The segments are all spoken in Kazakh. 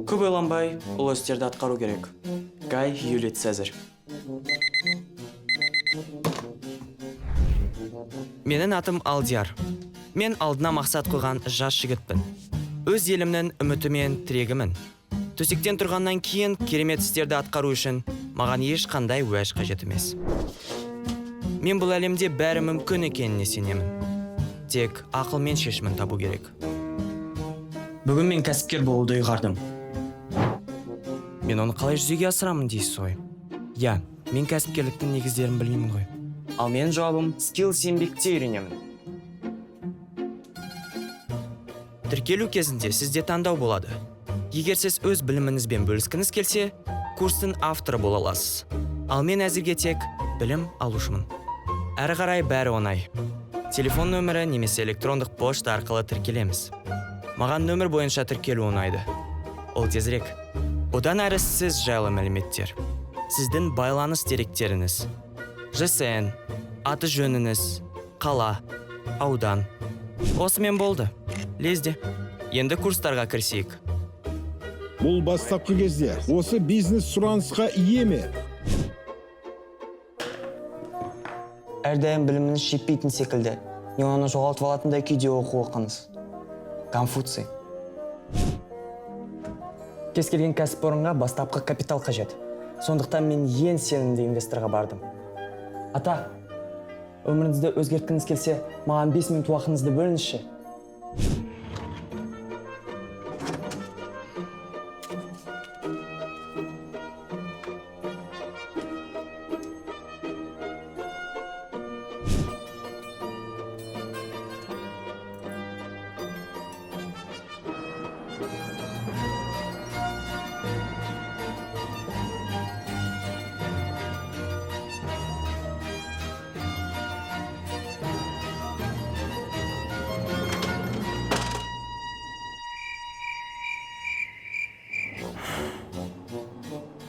Көп ойланбай, ұлы істерді атқару керек. Гай Юлий Цезарь. Менің атым Алдияр. Мен алдына мақсат қойған жас жігітпін. Өз елімнің үміті мен тірегімін. Төсектен тұрғаннан кейін керемет істерді атқару үшін маған ешқандай уәж қажет емес. Мен бұл әлемде бәрі мүмкін екеніне сенемін. Тек ақыл мен шешімін табу керек. Бүгін мен кәсіпкер болуды ұйғардым. Мен оны қалай жүзеге асырамын дейсіз ғой? Я, мен кәсіпкерліктің негіздерін білмеймін ғой. Ал менің жауабым Skills еңбекте үйренемін. Тіркелу кезінде сізде таңдау болады. Егер сіз өз біліміңізбен бөліскіңіз келсе, курстың авторы бола аласыз. Ал мен әзірге тек білім алушымын. Әрі қарай бәрі оңай. Телефон нөмірі немесе электрондық пошта арқылы тіркелеміз. Маған нөмір бойынша тіркелу оңайды. Ол тезірек. Одан әрі сіз жайлы мәліметтер. Сіздің байланыс деректеріңіз. ЖСН, аты жөніңіз, қала, аудан. Осымен болды. Лезде. Енді курстарға кірісейік. Бұл бастапқы кезде осы бизнес сұранысқа ие ме? Әрдайым біліміңіз жетпейтін секілді. Не оны жоғалтып алатындай күйде оқыңыз. Конфуций. Кез келген кәсіпорынға бастапқы капитал қажет. Сондықтан мен ең сенімді инвесторға бардым. Ата, өміріңізді өзгерткіңіз келсе, маған 5 минут уақытыңызды бөліңізші.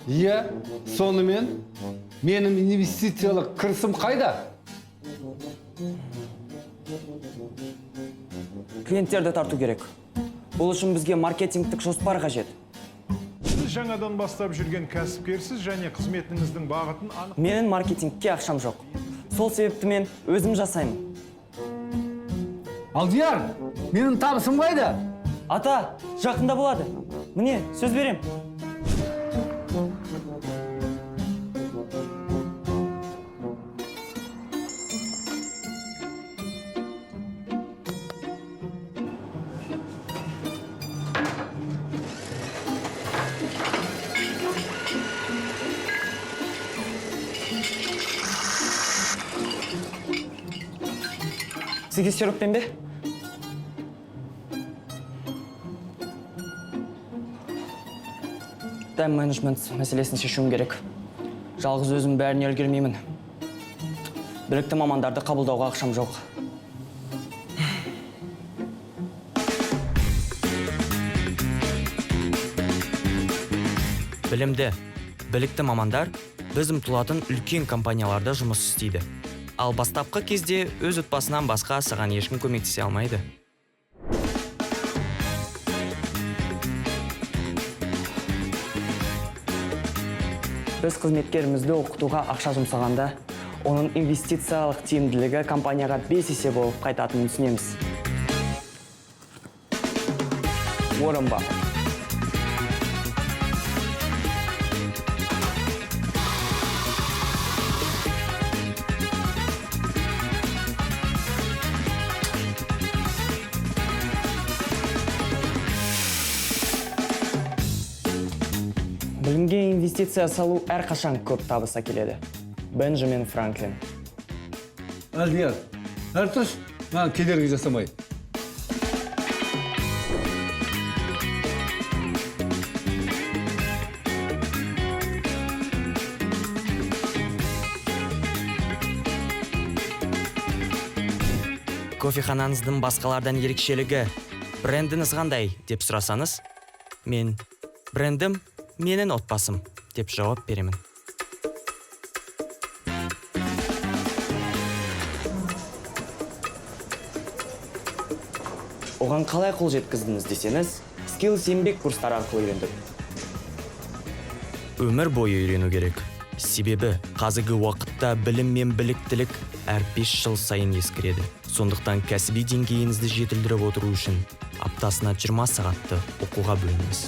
Иә, сонымен менің инвестициялық кірісім қайда? Клиенттерді тарту керек. Бұл үшін бізге маркетингтік жоспар қажет. Сіз жаңадан бастап жүрген кәсіпкерсіз және қызметіңіздің бағытын анық. Менің маркетингке ақшам жоқ. Сол себепті мен өзім жасаймын. Алдияр, менің табысым қайда? Ата, жақында болады. Міне, сөз берем. Сізге сироппен бе? Тайм-менеджмент мәселесін шешуім керек. Жалғыз өзім бәріне үлгермеймін. Білікті мамандарды қабылдауға ақшам жоқ. Білімді, білікті мамандар біз ұмтылатын үлкен компанияларда жұмыс істейді. Ал бастапқы кезде өз отбасынан басқа саған ешкім көмектесе алмайды. Біз қызметкерімізді оқытуға ақша жұмсағанда, оның инвестициялық тиімділігі компанияға 5 есе болып қайтатынын түсінеміз. Уоррен Баффет. Білімге инвестиция салу әрқашан көп табыс әкеледі. Бенджамин Франклин. Алдияр, әртүш, маған кедергі жасамай. Кофеханаңыздың басқалардан ерекшелігі, брендіңіз қандай деп сұрасаңыз, мен брендім менің отбасым деп жауап беремін. оған қалай қол жеткіздіңіз десеңіз, Skills еңбек курстары арқылы үйрендім. Өмір бойы үйрену керек. Себебі қазіргі уақытта білім мен біліктілік әр 5 жыл сайын ескіреді. Сондықтан кәсіби деңгейіңізді жетілдіріп отыру үшін аптасына 20 сағатты оқуға бөліңіз.